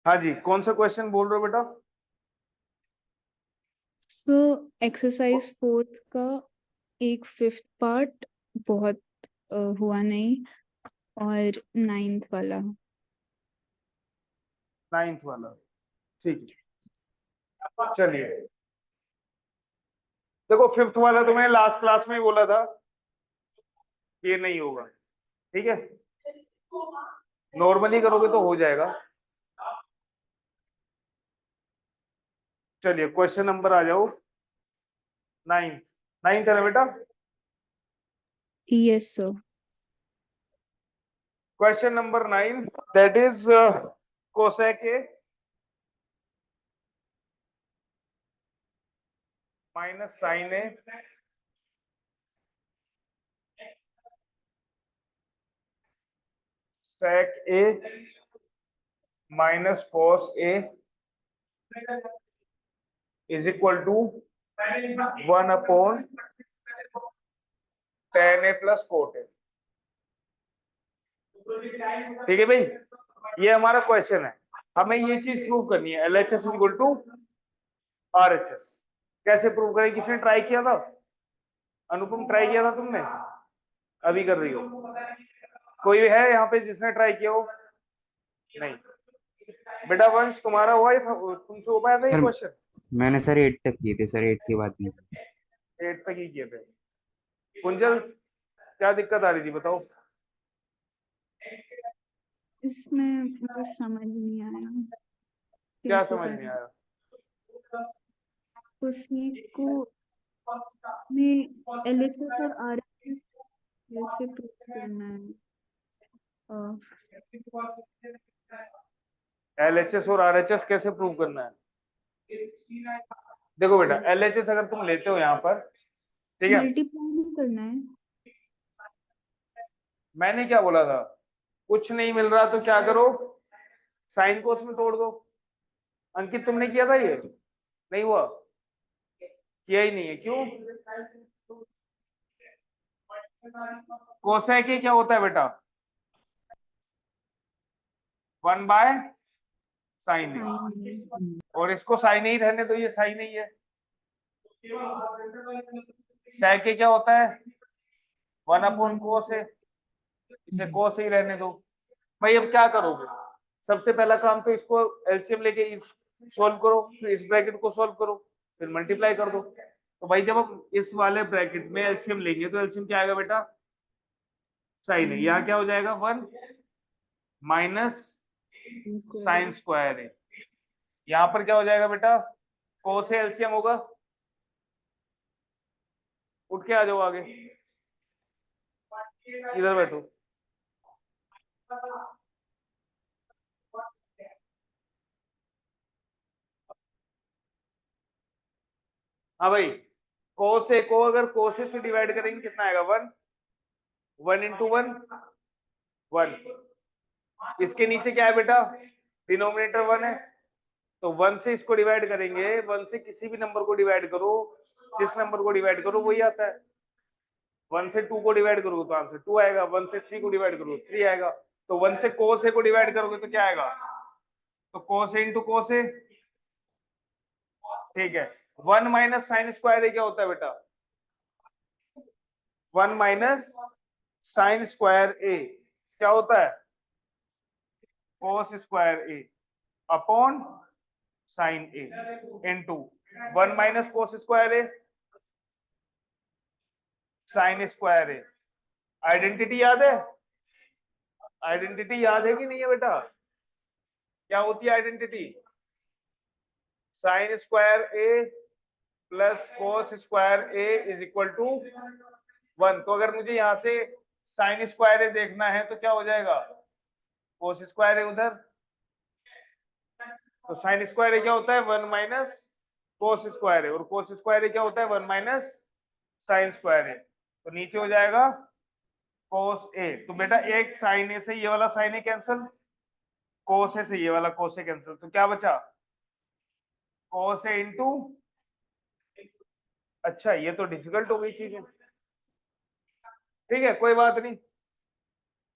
हाँ जी, कौन सा क्वेश्चन बोल रहे हो बेटा? सो एक्सरसाइज 4 का एक 5th पार्ट बहुत हुआ नहीं, और 9th वाला। 9th वाला, ठीक है। चलिए देखो, 5th वाला तो मैंने लास्ट क्लास में ही बोला था कि ये नहीं होगा, ठीक है। नॉर्मली करोगे तो हो जाएगा। चलिए क्वेश्चन नंबर आ जाओ। 9th, 9th है ना बेटा? Yes sir. Question number 9, that is cosec A minus sign A sec A minus cos A is equal to 1/tan a plus cot A. ठीक है भाई, ये हमारा क्वेश्चन है। हमें ये चीज प्रूव करनी है, LHS is equal to RHS। कैसे प्रूव करें? किसने ट्राई किया था? अनुपम, ट्राई किया था तुमने? अभी कर रही हो? कोई है यहाँ पे जिसने ट्राई किया हो? नहीं बेटा, वंश तुम्हारा हुआ ही था, तुमसे हो पाया था ये सर क्वेश्चन? मैंने सर 8 तक किए थे सर, 8 की बात नहीं की। 8 तक ही किए थे। कुंजल, क्या दिक्कत आ रही थी बताओ? इसमें मुझे समझ नहीं आया क्या कैसे समझ नहीं करना। आया? उसी को में एलएचएस और आरएचएस कैसे प्रूव करना है? LHS और RHS कैसे प्रूव करना है? देखो बेटा, LHS अगर तुम लेते हो यहाँ पर, ठीक है, मल्टीप्लाई नहीं करना है? मैंने क्या बोला था? कुछ नहीं मिल रहा तो क्या करो? साइन को उसमें तोड़ दो। अंकित, तुमने किया था ये? नहीं हुआ? किया ही नहीं है, क्यों? कोसेक क्या होता है बेटा? 1/sin ए। साइन। और इसको साइन ही रहने दो, ये साइन ही है। सेक क्या होता है? 1/cos ए। इसे कोस ही रहने दो। भाई अब क्या करोगे? सबसे पहला काम तो इसको एलसीएम लेके सॉल्व करो, फिर इस ब्रैकेट को सॉल्व करो, फिर मल्टीप्लाई कर दो। तो भाई जब हम इस वाले ब्रैकेट में एलसीएम लेंगे तो एलसीएम क्या आएगा बेटा? साइन है। यहाँ क्या हो जाएगा? 1 माइनस साइन स्क्वायर है। यहाँ पर क्या हो जाएगा बेटा? कोस एलसीएम होगा। उठ के आ जाओ आगे, इधर बैठो। हाँ भाई, कोस ए को अगर कोस से डिवाइड करेंगे कितना आएगा? 1, 1 इंटू 1 1। इसके नीचे क्या है बेटा? डिनोमिनेटर 1 है, तो 1 से इसको डिवाइड करेंगे। 1 से किसी भी नंबर को डिवाइड करो, जिस नंबर को डिवाइड करो वही आता है। 1 से 2 को डिवाइड करोगे तो आंसर 2 आएगा। 1 से 3 को डिवाइड करोगे 3 आएगा। तो 1 से कोस ए को डिवाइड करोगे तो क्या आएगा? तो कोस ए इंटू कोस ए। ठीक है। 1 माइनस साइन स्क्वायर ए क्या होता है बेटा? 1 माइनस साइन स्क्वायर ए क्या होता है? Cos square A upon sine A into 1 minus cos square A sign square A. Identity याद है? आइडेंटिटी याद है कि नहीं है बेटा? क्या होती है identity? Sin square A plus cos square A is equal to 1। तो अगर मुझे यहां से साइन स्क्वायर ए देखना है तो क्या हो जाएगा? कोस स्क्वायर ए उधर, तो साइन स्क्वायर ए क्या होता है? 1 माइनस कोस स्क्वायर ए, और कोस स्क्वायर ए क्या होता है? 1 माइनस साइन स्क्वायर ए। तो नीचे हो जाएगा कोस ए। तो बेटा एक साइन ए से ये वाला साइन ए कैंसिल, कोस ए से ये वाला कोस ए कैंसिल, तो क्या बचा? कोस ए इंटू। अच्छा, ये तो डिफिकल्ट हो गई चीजें। ठीक है, कोई बात नहीं।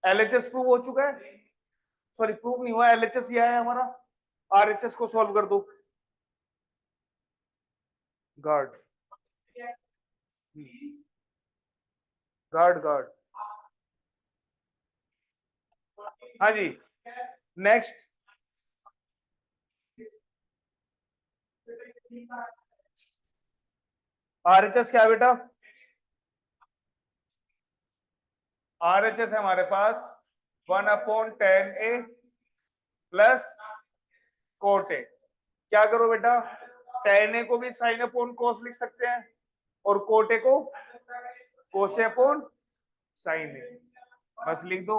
एलएचएस प्रूव हो चुका है, सॉरी प्रूव नहीं हुआ, एलएचएस ये है हमारा। आरएचएस को सॉल्व कर दो। गार्ड गार्ड गार्ड, हाँ जी। नेक्स्ट, आरएचएस क्या है बेटा? आरएचएस है हमारे पास 1/10A प्लस कोट ए। क्या करो बेटा, tan a को भी sin अपॉन cos लिख सकते हैं और कोट ए को cos a upon sin a। बस लिख दो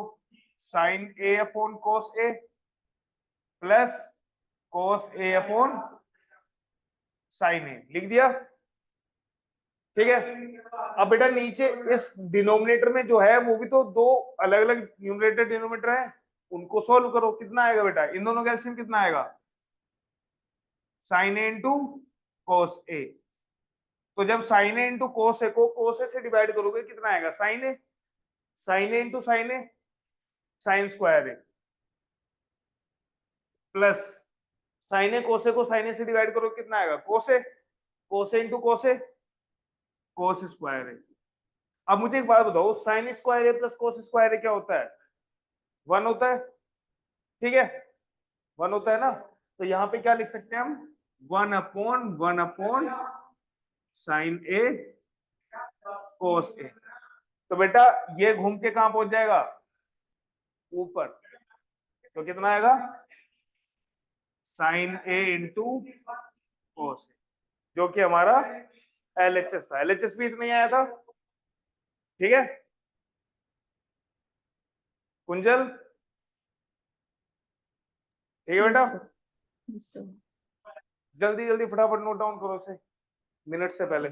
sin a upon cos a plus cos a upon sin a, लिख दिया। ठीक है, अब बेटा नीचे इस डिनोमिनेटर में जो है वो भी तो दो अलग अलग न्यूमरेटर डिनोमिनेटर है, उनको सोल्व करो। कितना आएगा बेटा, इन दोनों का एलसीएम कितना आएगा? sin a into cos a। तो जब sin a into cos a को cos a से डिवाइड करोगे कितना आएगा? sin a। sin a into sin a sin square a plus sin a cos a को sin a से डिवाइड करोगे कितना आएगा? cos a। cos a into cos a cos square a। अब मुझे एक बात बताओ, sin square a plus cos square a क्या होता है? 1 होता है, ठीक है, 1 होता है ना। तो यहाँ पे क्या लिख सकते हैं हम? 1/1 sin a cos a। तो बेटा ये घूम के कहां पहुंच जाएगा? ऊपर। तो कितना आएगा? sin a into cos a, जो कि हमारा LHS था। LHS भी इतना ही आया था, ठीक है कुंजल? ठीक है बेटा, Yes, sir. जल्दी जल्दी फटाफट नोट डाउन करो से मिनट से पहले।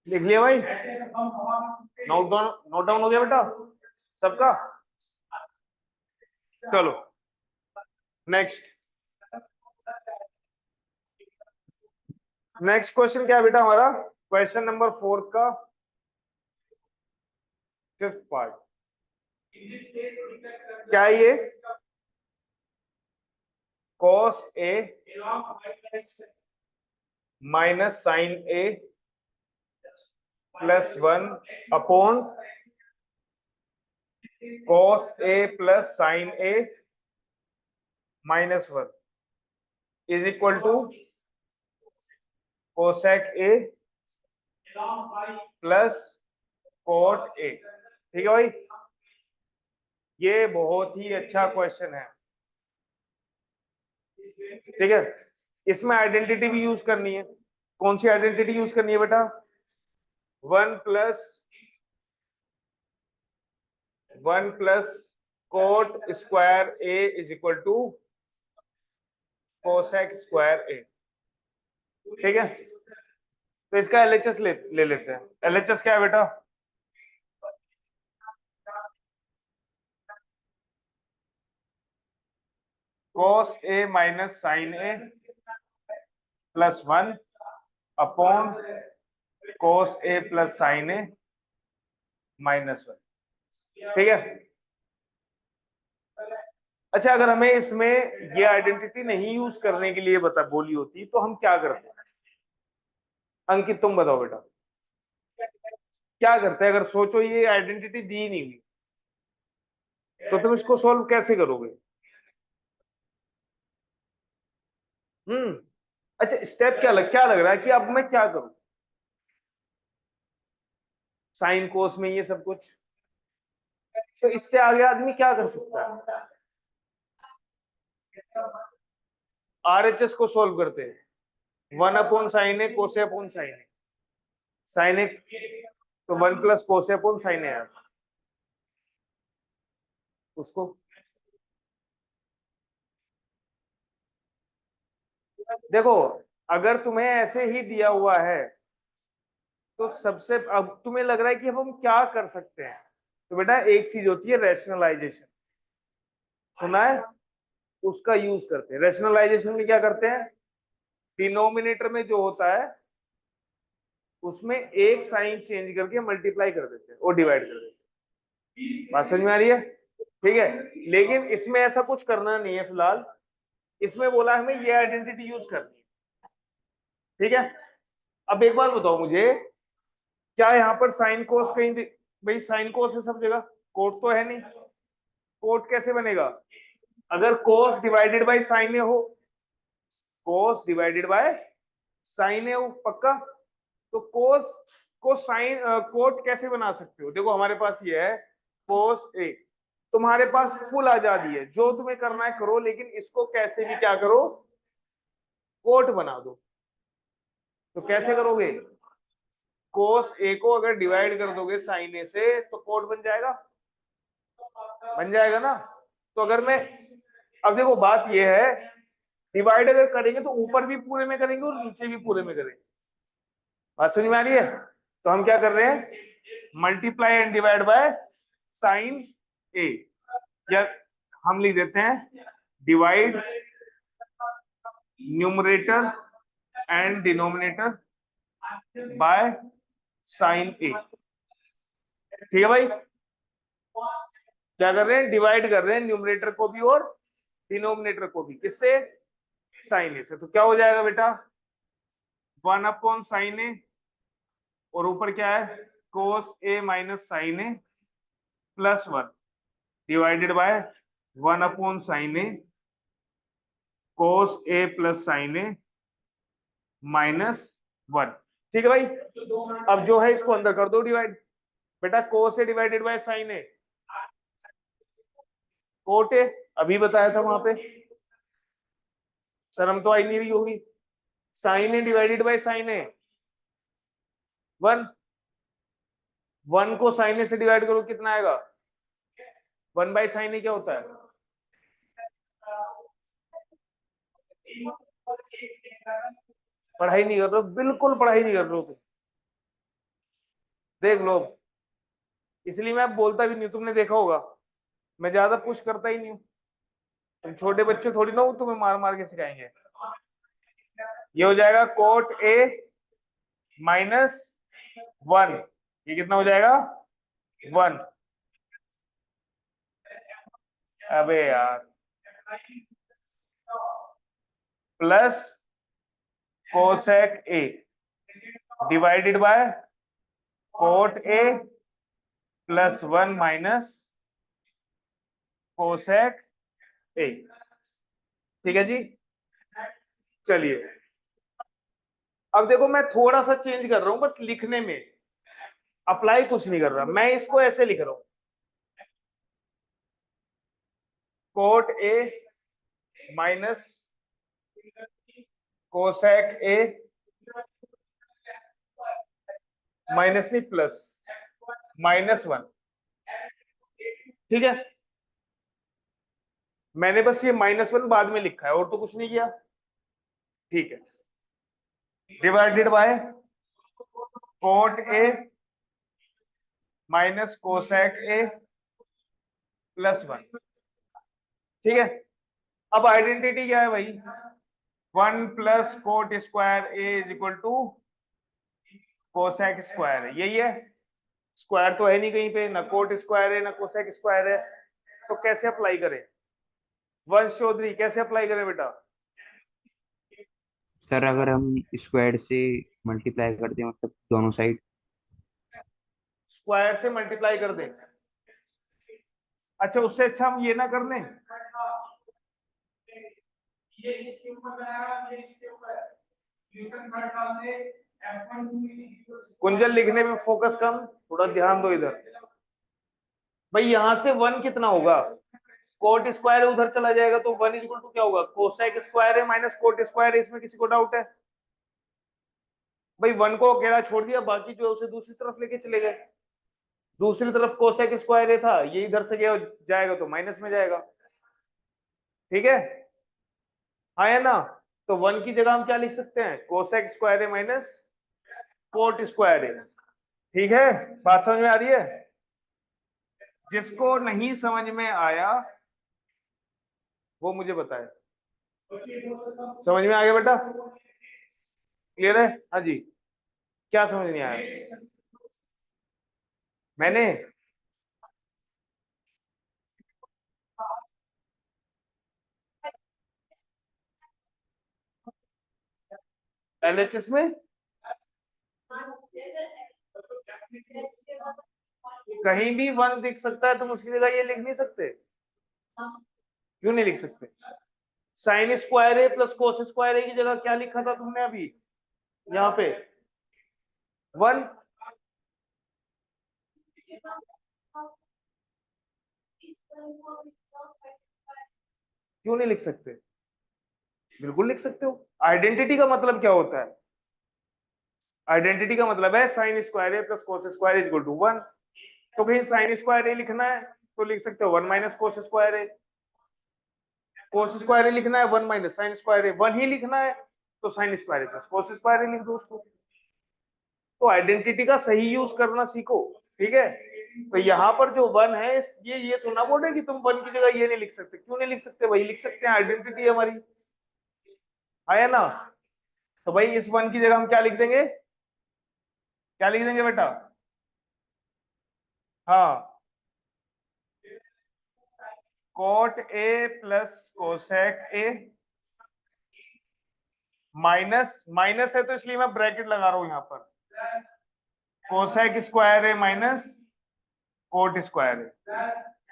लिख लिया भाई? नोट डाउन हो गया बेटा सबका? चलो नेक्स्ट। नेक्स्ट क्वेश्चन क्या है बेटा हमारा? क्वेश्चन नंबर 4 का 5th पार्ट। क्या है ये? cos a minus sin a plus 1 upon cos a plus sin a minus 1 is equal to cosec a plus cot a। ठीक है भाई, ये बहुत ही अच्छा क्वेश्चन है, ठीक है। इसमें आइडेंटिटी भी यूज करनी है। कौन सी आइडेंटिटी यूज करनी है बेटा? 1 plus cot square a is equal to cosec square a, ठीक है। तो इसका LHS ले लेते हैं। LHS क्या है बेटा? cos a minus sign A plus 1 upon cos a plus sign A minus 1। ठीक है। अच्छा, अगर हमें इसमें ये आइडेंटिटी नहीं यूज करने के लिए बता बोली होती तो हम क्या करते? अंकित तुम बताओ बेटा, क्या करते हैं? अगर सोचो ये आइडेंटिटी दी नहीं हुई तो तुम इसको सॉल्व कैसे करोगे? अच्छा, स्टेप क्या लग रहा है कि अब मैं क्या करूं? साइन कोस में ये सब कुछ, तो इससे आगे आदमी क्या कर सकता है? आरएचएस को सोल्व करते हैं, 1 अपॉन साइन ए कोसे अपॉन साइन ए, साइन ए तो 1 प्लस कोसे अपॉन साइन ए है उसको। देखो, अगर तुम्हें ऐसे ही दिया हुआ है तो सबसे, अब तुम्हें लग रहा है कि अब हम क्या कर सकते हैं, तो बेटा एक चीज होती है रैशनलाइजेशन, सुना है? उसका यूज करते हैं। रैशनलाइजेशन में क्या करते हैं? डिनोमिनेटर में जो होता है उसमें एक साइन चेंज करके मल्टीप्लाई कर देते हैं और डिवाइड कर देते हैं। बात समझ में आ रही है? ठीक है, लेकिन इसमें ऐसा कुछ करना नहीं है फिलहाल। इसमें बोला है हमें ये आइडेंटिटी यूज करनी है। ठीक है, अब एक बात बताओ मुझे, क्या यहाँ पर साइन कोस कहीं भाई साइन कोस है सब जगह, कोट तो है नहीं। कोट कैसे बनेगा? अगर कोस डिवाइडेड बाय साइन ए हो, कोस डिवाइडेड बाय साइन ए हो पक्का, तो कोस को साइन कोट कैसे बना सकते हो? देखो हमारे पास ये है कोस ए, तुम्हारे पास फुल आजादी है, जो तुम्हें करना है करो, लेकिन इसको कैसे भी क्या करो, कोट बना दो। तो कैसे करोगे? कोस ए को अगर डिवाइड कर दोगे साइन ए से तो कोट बन जाएगा, बन जाएगा ना। तो अगर मैं, अब देखो बात ये है, डिवाइड अगर करेंगे तो ऊपर भी पूरे में करेंगे और नीचे भी पूरे में करेंगे। बात समझ में आ रही है? तो हम क्या कर रहे हैं, multiply and divide by sine A, या हम लिख देते हैं divide numerator and denominator by sine A. ठीक है भाई, क्या कर रहे हैं, डिवाइड कर रहे हैं न्यूमरेटर को भी और डिनोमिनेटर को भी, किससे? साइन ए से। तो क्या हो जाएगा बेटा, 1 अपॉन साइन ए, और ऊपर क्या है, cos A minus sign A plus 1 divided by 1 upon sine A cos A plus sign A minus 1। ठीक है भाई, अब जो है इसको अंदर कर दो डिवाइड। बेटा cos A divided by sine A, cot A अभी बताया था वहां पे, शर्म तो आई नहीं रही होगी। Sine A divided by sine A 1, 1 को साइन ए से डिवाइड करो कितना आएगा, 1 बाय साइन ए क्या होता है? पढ़ाई नहीं कर रहे हो, बिल्कुल पढ़ाई नहीं कर रहे हो तुम, देख लो। इसलिए मैं बोलता भी नहीं, तुमने देखा होगा मैं ज्यादा पुश करता ही नहीं हूँ। तुम छोटे बच्चे थोड़ी ना हो, तुम्हें मार मार के सिखाएंगे। ये हो जाएगा कोट ए माइनस 1, ये कितना हो जाएगा, 1। अबे यार, plus cosec A divided bye cot A plus 1 minus cosec ए। ठीक है जी, चलिए अब देखो मैं थोड़ा सा चेंज कर रहा हूं बस लिखने में, अप्लाई कुछ नहीं कर रहा। मैं इसको ऐसे लिख रहा हूं, cot A minus cosec A minus नहीं प्लस -1। ठीक है, मैंने बस ये -1 बाद में लिखा है और तो कुछ नहीं किया। ठीक है, divided by cot A minus cosec A plus 1। ठीक है, अब आइडेंटिटी क्या है भाई, 1 + cot² A is equal to cosec square है, यही है। स्क्वायर तो है नहीं कहीं पे, ना कोट² है ना कोसेक² है, तो कैसे अप्लाई करें? वंश चौधरी कैसे अप्लाई करें बेटा? सर अगर हम स्क्वायर से मल्टीप्लाई कर दें मतलब दोनों साइड। स्क्वायर से मल्टीप्लाई कर दें। अच्छा, उससे अच्छा हम ये ना कर लें, कुंजल लिखने में फोकस कम, थोड़ा ध्यान दो इधर। भाई यहां से 1 कितना होगा, कोट² उधर चला जाएगा तो 1 इक्वल टू क्या होगा, कोसेक² है माइनस कोट² है। इसमें किसी को डाउट है? भाई 1 को अकेला छोड़ दिया, बाकी जो है उसे दूसरी तरफ लेके चले गए। दूसरी तरफ कोसेक² था, ये इधर से गया जाएगा तो माइनस में जाएगा, ठीक है? हाँ या ना? तो 1 की जगह हम क्या लिख सकते हैं, कोसेक² है माइनस कोट² है। ठीक है, बात समझ में आ रही है? जिसको नहीं समझ में आया वो मुझे बताए। समझ में आ गया बेटा? क्लियर है? हाँ जी, क्या समझ नहीं आया? मैंने LHS में कहीं भी 1 दिख सकता है, तुम उसकी जगह ये लिख नहीं सकते? क्यों नहीं लिख सकते? sin² ए प्लस cos² ए की जगह क्या लिखा था तुमने अभी यहाँ पे, 1। क्यों नहीं लिख सकते? बिल्कुल लिख सकते हो। आइडेंटिटी का मतलब क्या होता है? आइडेंटिटी का मतलब है sin² A plus cos² is equal to 1। तो कहीं sin² ए लिखना है तो लिख सकते हो 1 माइनस cos² ए, cos² ए लिखना है 1 माइनस sin² ए, 1 ही लिखना है तो sin² ए प्लस cos² ए लिख दो उसको। तो आइडेंटिटी का सही यूज करना सीखो, ठीक है? तो यहाँ पर जो 1 है, ये तो ना बोले कि तुम 1 की जगह ये नहीं लिख सकते। क्यों नहीं लिख सकते? वही लिख सकते हैं, आइडेंटिटी है हमारी, है ना? तो भाई इस 1 की जगह हम क्या लिख देंगे, क्या लिख देंगे बेटा? हाँ, cot A plus cosec A minus, minus है तो इसलिए मैं ब्रैकेट लगा रहा हूं यहाँ पर, कोसेक² ए माइनस कोट² ए।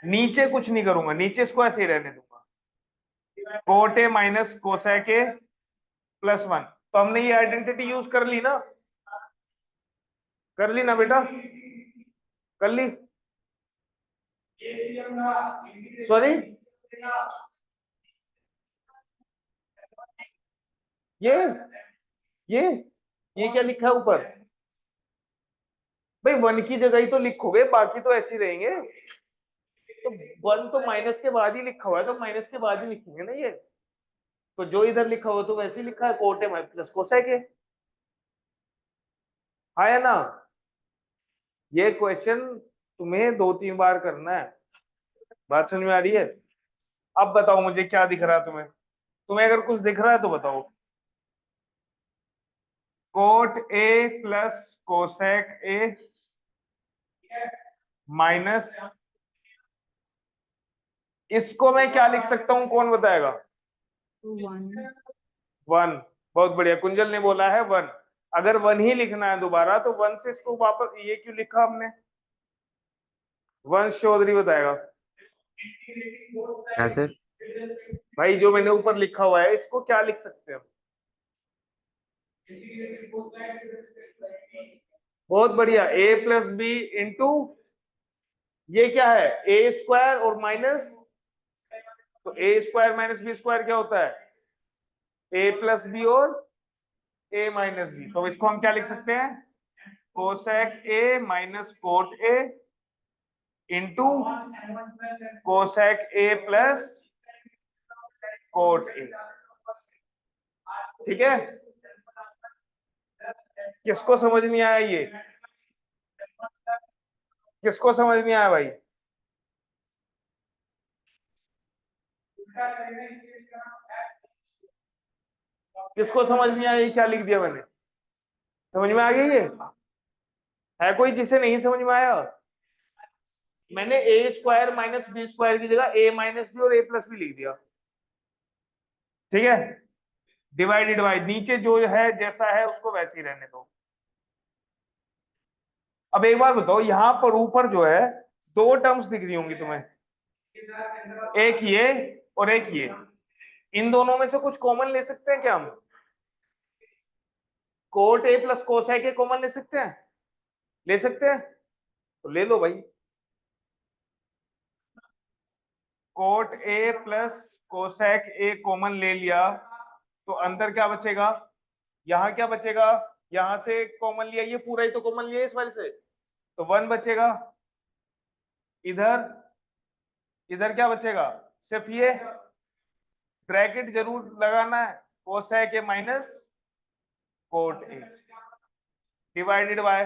नीचे कुछ नहीं करूंगा, नीचे इसको ऐसे ही रहने दूंगा, cot A minus cosec A plus 1। तो हमने ये आइडेंटिटी यूज कर ली ना, कर ली ना बेटा? कर ली? सॉरी, ये ये ये क्या लिखा है ऊपर? भाई 1 की जगह ही तो लिखोगे, बाकी तो ऐसे ही रहेंगे। तो 1 तो माइनस के बाद ही लिखा हुआ है, तो माइनस के बाद ही लिखेंगे ना ये। तो जो इधर लिखा हुआ तो वैसे ही लिखा है, कोट ए प्लस कोसेक ए, हाँ या ना? ये क्वेश्चन तुम्हें 2-3 बार करना है। बात समझ में आ रही है? अब बताओ मुझे क्या दिख रहा है तुम्हें, तुम्हें अगर कुछ दिख रहा है तो बताओ। Cot A plus cosec A minus, इसको मैं क्या लिख सकता हूं, कौन बताएगा? 1। 1। बहुत बढ़िया, कुंजल ने बोला है 1। अगर 1 ही लिखना है दोबारा तो 1 से इसको वापस, ये क्यों लिखा हमने? वंश चौधरी बताएगा। क्या सर? भाई जो मैंने ऊपर लिखा हुआ है इसको क्या लिख सकते हैं? बहुत बढ़िया, a प्लस बी इंटू, ये क्या है, a² और माइनस, तो a² माइनस b² क्या होता है, a प्लस बी और a माइनस बी। तो इसको हम क्या लिख सकते हैं, cosec a minus cot a into cosec a plus coat a। ठीक है? किसको समझ नहीं आया ये? किसको समझ नहीं आया भाई? किसको समझ में आया ये क्या लिख दिया मैंने? समझ में आ गई ये? है कोई जिसे नहीं समझ में आया? मैंने ए स्क्वायर माइनस बी स्क्वायर की जगह ए माइनस बी और ए प्लस बी लिख दिया, ठीक है। डिवाइडेड बाय नीचे जो है जैसा है उसको वैसे ही रहने दो। अब एक बात बताओ, यहां पर ऊपर जो है दो टर्म्स दिख रही होंगी तुम्हें, एक ये और एक ये। इन दोनों में से कुछ कॉमन ले सकते हैं क्या हम? Cot A plus cosec A common ले सकते हैं? ले सकते हैं तो ले लो भाई। Cot A plus cosec A common ले लिया तो अंदर क्या बचेगा? यहां क्या बचेगा? यहां से कॉमन लिया, ये पूरा ही तो कॉमन लिया इस वाले से, तो 1 बचेगा। इधर इधर क्या बचेगा? सिर्फ ये ब्रैकेट जरूर लगाना है, cosec A minus cot A divided bye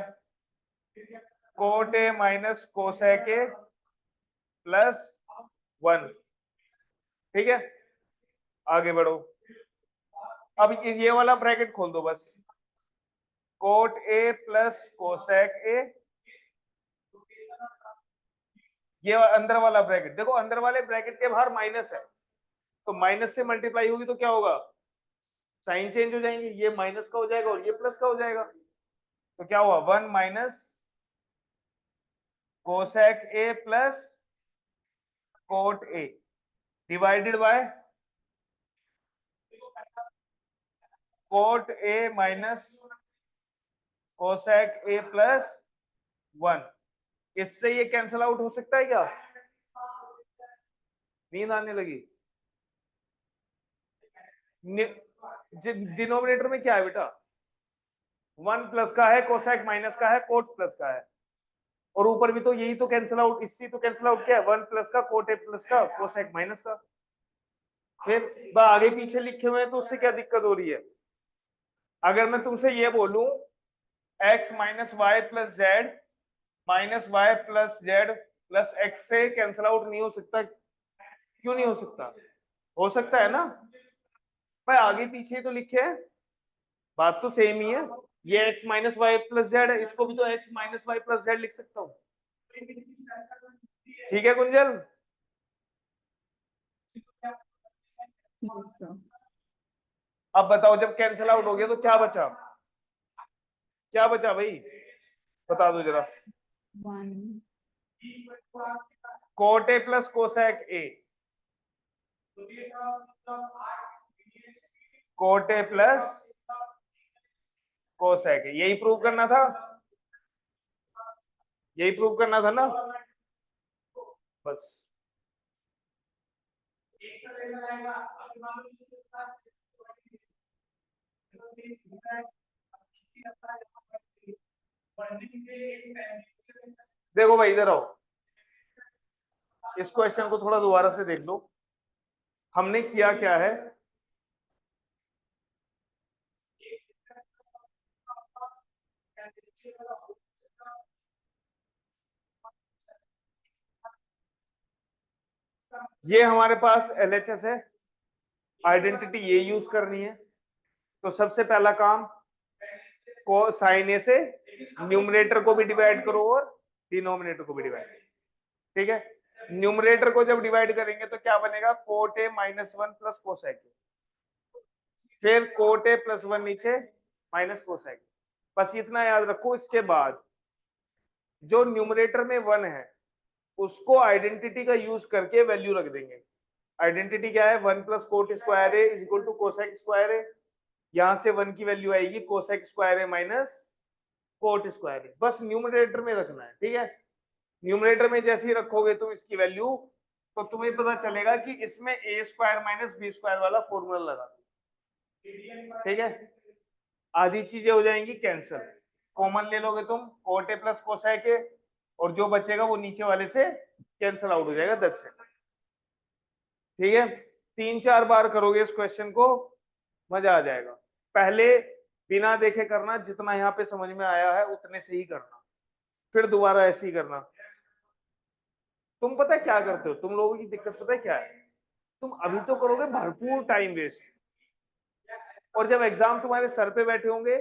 cot A minus cosec A plus 1, ठीक है। आगे बढ़ो, अब ये वाला ब्रैकेट खोल दो बस, कोट ए प्लस कोसेक ए, ये अंदर वाला ब्रैकेट देखो, अंदर वाले ब्रैकेट के बाहर माइनस है, तो माइनस से मल्टीप्लाई होगी तो क्या होगा? साइन चेंज हो जाएंगे, ये माइनस का हो जाएगा और ये प्लस का हो जाएगा, तो क्या हुआ? 1 minus cosec A plus cot A divided bye cot A minus cosec A plus 1। इससे ये कैंसिल आउट हो सकता है क्या? नींद आने लगी? डिनोमिनेटर में क्या है बेटा? 1 प्लस का है, कोसेक माइनस का है, कोट प्लस का है, और ऊपर भी तो यही तो कैंसिल आउट, इससे तो कैंसिल आउट क्या है? 1 प्लस का, कोट ए प्लस का, कोसेक माइनस का। फिर आगे पीछे लिखे हुए हैं तो उससे क्या दिक्कत हो रही है? अगर मैं तुमसे ये बोलूं x minus Y plus Z minus Y plus Z plus X से कैंसिल आउट नहीं हो सकता, क्यों नहीं हो सकता? हो सकता है ना भाई, आगे पीछे तो लिखे हैं, बात तो सेम ही है। ये x minus Y plus Z है, इसको भी तो x minus Y plus Z लिख सकता हूँ, ठीक है कुंजल? अब बताओ जब कैंसिल आउट हो गया तो क्या बचा? क्या बचा भाई, बता दो जरा। 1 cot A plus cosec A, cot A plus cosec ए, यही प्रूव करना था, यही प्रूव करना था ना बस। देखो भाई इधर आओ, इस क्वेश्चन को थोड़ा दोबारा से देख लो, हमने किया क्या है। ये हमारे पास LHS है, आइडेंटिटी ये यूज करनी है, तो सबसे पहला काम को साइन ए से न्यूमरेटर को भी डिवाइड करो और डिनोमिनेटर को भी डिवाइड, ठीक है। न्यूमरेटर को जब डिवाइड करेंगे तो क्या बनेगा? Cot A minus 1 plus cosec ए, फिर कोट ए प्लस 1 नीचे माइनस कोसेक, बस इतना याद रखो। इसके बाद जो न्यूमरेटर में 1 है उसको आइडेंटिटी का यूज करके वैल्यू रख देंगे। आइडेंटिटी क्या है? 1 plus cot square A is equal to cosec square A, यहां से 1 की वैल्यू आएगी cosec square A minus cot square A, बस न्यूमरेटर में रखना है, ठीक है। न्यूमरेटर में जैसे ही रखोगे तुम इसकी वैल्यू तो तुम्हें पता चलेगा कि इसमें ए स्क्वायर माइनस बी स्क्वायर वाला फॉर्मूला लगा, ठीक है। आधी चीजें हो जाएंगी कैंसिल, कॉमन ले लोगे तुम कोट ए प्लस कोसेक ए, और जो बचेगा वो नीचे वाले से कैंसिल आउट हो जाएगा, दैट्स इट, ठीक है। 3-4 बार करोगे इस क्वेश्चन को, मजा आ जाएगा। पहले बिना देखे करना, जितना यहाँ पे समझ में आया है उतने से ही करना, फिर दोबारा ऐसे ही करना। तुम पता है क्या करते हो, तुम लोगों की दिक्कत पता है क्या है? तुम अभी तो करोगे भरपूर टाइम वेस्ट, और जब एग्जाम तुम्हारे सर पे बैठे होंगे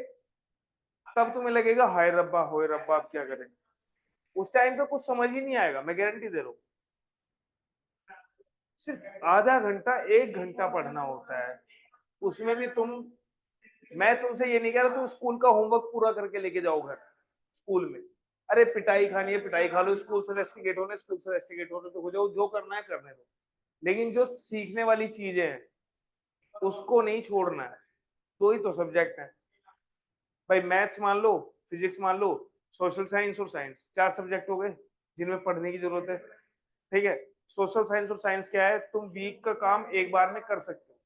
तब तुम्हें लगेगा हाय रब्बा होए रब्बा अब क्या करें। उस टाइम पे कुछ समझ ही नहीं आएगा, मैं गारंटी दे रहा हूँ। सिर्फ आधा घंटा 1 घंटा पढ़ना होता है, उसमें भी मैं तुमसे ये नहीं कह रहा तुम स्कूल का होमवर्क पूरा करके लेके जाओ घर। स्कूल में अरे पिटाई खानी है पिटाई खा लो, स्कूल से रेस्टिकेट होने स्कूल से रेस्टिकेट होने तो हो जाओ, जो करना है करने दो, लेकिन जो सीखने वाली चीजें हैं उसको नहीं छोड़ना है। दो ही तो सब्जेक्ट है भाई, मैथ्स मान लो, फिजिक्स मान लो, सोशल साइंस और साइंस, 4 सब्जेक्ट हो गए जिनमें पढ़ने की जरूरत है। ठीक है, सोशल साइंस और साइंस क्या है, तुम वीक का काम एक बार में कर सकते हो,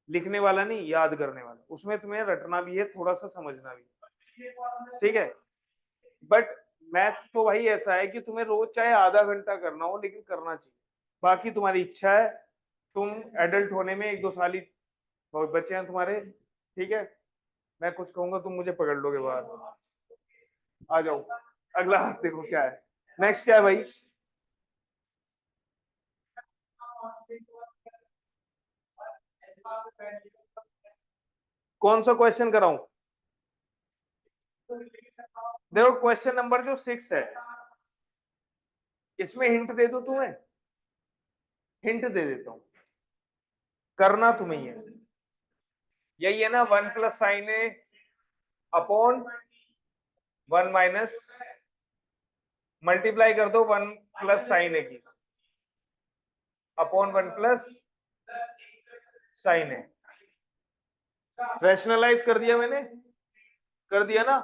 लिखने वाला नहीं याद करने वाला, उसमें तुम्हें रटना भी है थोड़ा सा समझना भी। ठीक है, बट मैथ्स तो भाई ऐसा है कि तुम्हें रोज चाहे आधा घंटा करना हो लेकिन करना चाहिए, बाकी तुम्हारी इच्छा है। तुम एडल्ट होने में 1-2 साल ही बच्चे हैं तुम्हारे। ठीक है, मैं कुछ कहूंगा तुम मुझे पकड़ लोगे बाहर, आ जाओ। अगला देखो क्या है, नेक्स्ट क्या है भाई, कौन सा क्वेश्चन कराऊं। देखो क्वेश्चन नंबर जो 6 है इसमें हिंट दे दूं तुम्हें, हिंट दे देता हूं, करना तुम्हें ही है, यही है ना 1 + sin a upon 1 minus, multiply कर दो 1 + sin a की अपॉन 1 + sin a, रैशनलाइज कर दिया मैंने, कर दिया ना,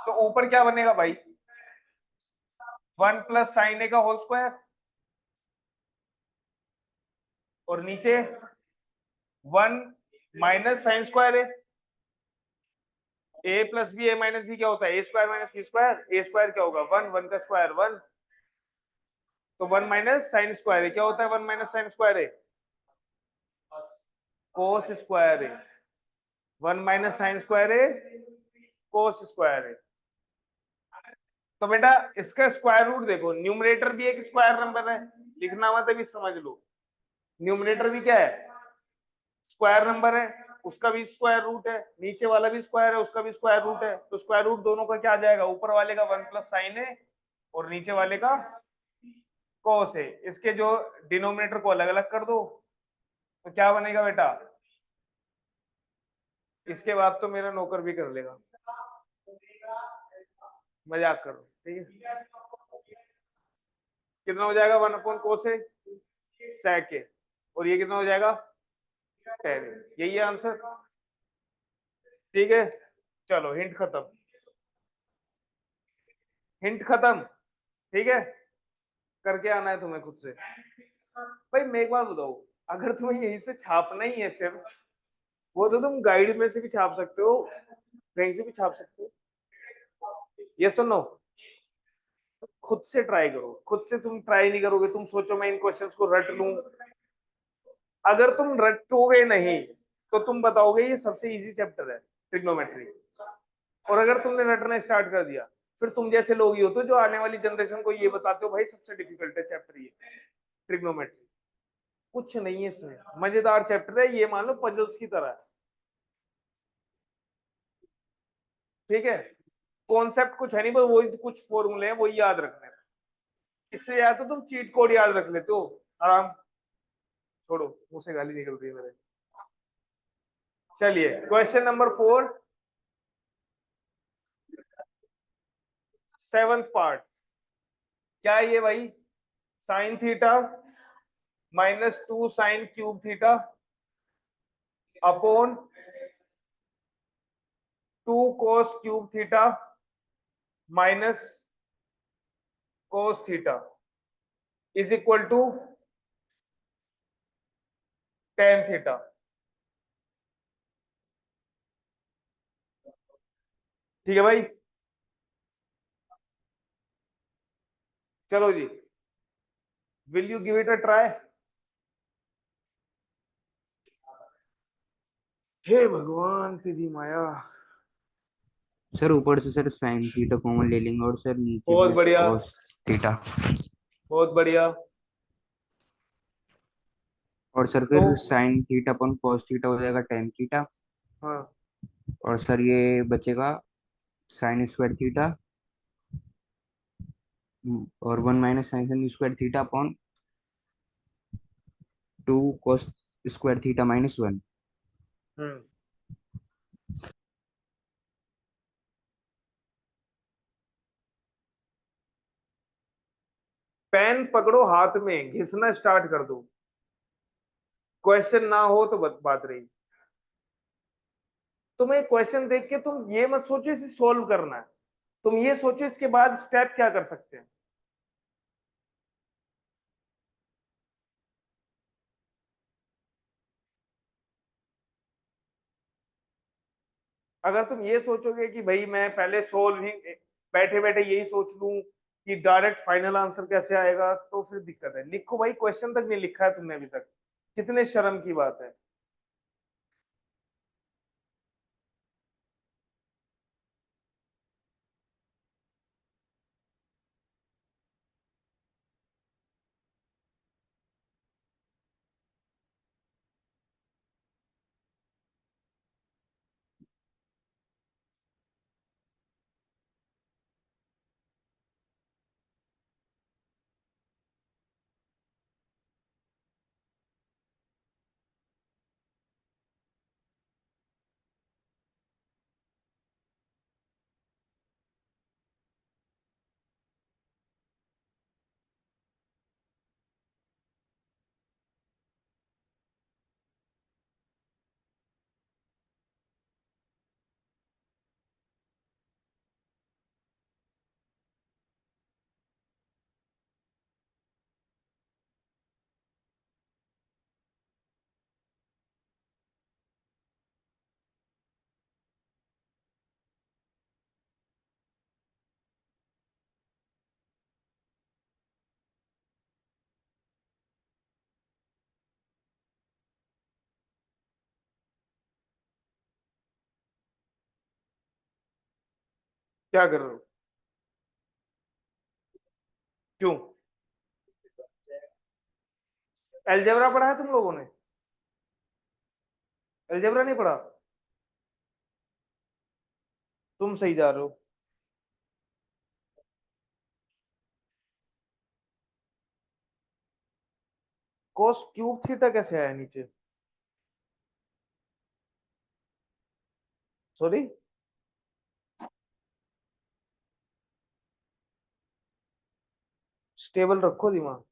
तो ऊपर क्या बनेगा भाई 1 + sin a का होल स्क्वायर, और नीचे 1 माइनस साइन स्क्वायर है, a + b a - b क्या होता है a² - b², a स्क्वायर क्या होगा 1, 1 का स्क्वायर 1, तो 1 माइनस साइन स्क्वायर है क्या होता है 1 माइनस साइन स्क्वायर है कोस स्क्वायर है, 1 माइनस साइन स्क्वायर है कोस स्क्वायर है। तो बेटा इसका स्क्वायर रूट देखो, न्यूमरेटर भी एक स्क्वायर नंबर है, लिखना मत अभी समझ लो, न्यूमरेटर भी क्या है स्क्वायर नंबर है, उसका भी स्क्वायर रूट है, नीचे वाला भी स्क्वायर है उसका भी स्क्वायर रूट है, तो स्क्वायर रूट दोनों का क्या आ जाएगा, ऊपर वाले का 1 + sin a और नीचे वाले का cos a, इसके जो डिनोमिनेटर को अलग अलग कर दो तो क्या बनेगा बेटा, इसके बाद तो मेरा नौकर भी कर लेगा, मजाक करो। ठीक है, कितना हो जाएगा 1/cos a sec a, और ये कितना हो जाएगा 10, यही है आंसर। ठीक है, चलो हिंट खत्म, हिंट खत्म। ठीक है, करके आना है तुम्हें खुद से। भाई मैं एक बात बताओ, अगर तुम्हें यहीं से छापना ही है सिर्फ, वो तो तुम गाइड में से भी छाप सकते हो, कहीं से भी छाप सकते हो, ये सुनो, खुद से ट्राई करो, खुद से तुम ट्राई नहीं करोगे, तुम सोचो मैं इन क्वेश्चंस को रट लूं, अगर तुम रटोगे नहीं तो तुम बताओगे ये सबसे इजी चैप्टर है ट्रिग्नोमेट्री, और अगर तुमने रटना स्टार्ट कर दिया फिर तुम जैसे लोग ही हो तो जो आने वाली जनरेशन को ये बताते हो भाई सबसे डिफिकल्ट है चैप्टर ये ट्रिग्नोमेट्री। कुछ नहीं है इसमें, मजेदार चैप्टर है ये, मान लो पजल्स की तरह है। ठीक है, कॉन्सेप्ट कुछ है नहीं, बस वही कुछ फॉर्मूले हैं वही याद रखने हैं, इससे या तो तुम चीट कोड याद रख लेते हो आराम, छोड़ो मुंह से गाली निकल रही है मेरे। चलिए क्वेश्चन नंबर 4, 7th पार्ट, क्या है ये भाई, sine theta -2 sine cube theta upon 2 cos cube theta minus cos theta is equal to tan theta. ठीक है भाई, चलो जी, will you give it a try. हे भगवान तेरी माया, सर ऊपर से सर साइन थीटा कॉमन ले लेंगे और सर नीचे बहुत में बढ़िया, कॉस थीटा। बहुत बढ़िया, और सर तो फिर sine theta upon cos theta हो जाएगा टेन थीटा। हाँ, और सर ये बचेगा साइन स्क्वायर थीटा और one minus sine square theta upon two cos square theta minus one. हम्म, पेन पकड़ो हाथ में, घिसना स्टार्ट कर दो, क्वेश्चन ना हो तो बात रही। तुम्हें क्वेश्चन देख के तुम ये मत सोचो इसे सोल्व करना है, तुम ये सोचो इसके बाद स्टेप क्या कर सकते हैं। अगर तुम ये सोचोगे कि भाई मैं पहले सोल्व ही बैठे बैठे यही सोच लूं कि डायरेक्ट फाइनल आंसर कैसे आएगा, तो फिर दिक्कत है। लिखो भाई, क्वेश्चन तक नहीं लिखा है तुमने अभी तक, कितने शर्म की बात है। क्या कर रहे हो? क्यों? अलजेब्रा पढ़ा है तुम लोगों ने? अलजेब्रा नहीं पढ़ा? तुम सही जा रहे हो। कोस क्यूब थीटा कैसे आया नीचे? सॉरी, स्टेबल रखो दिमाग।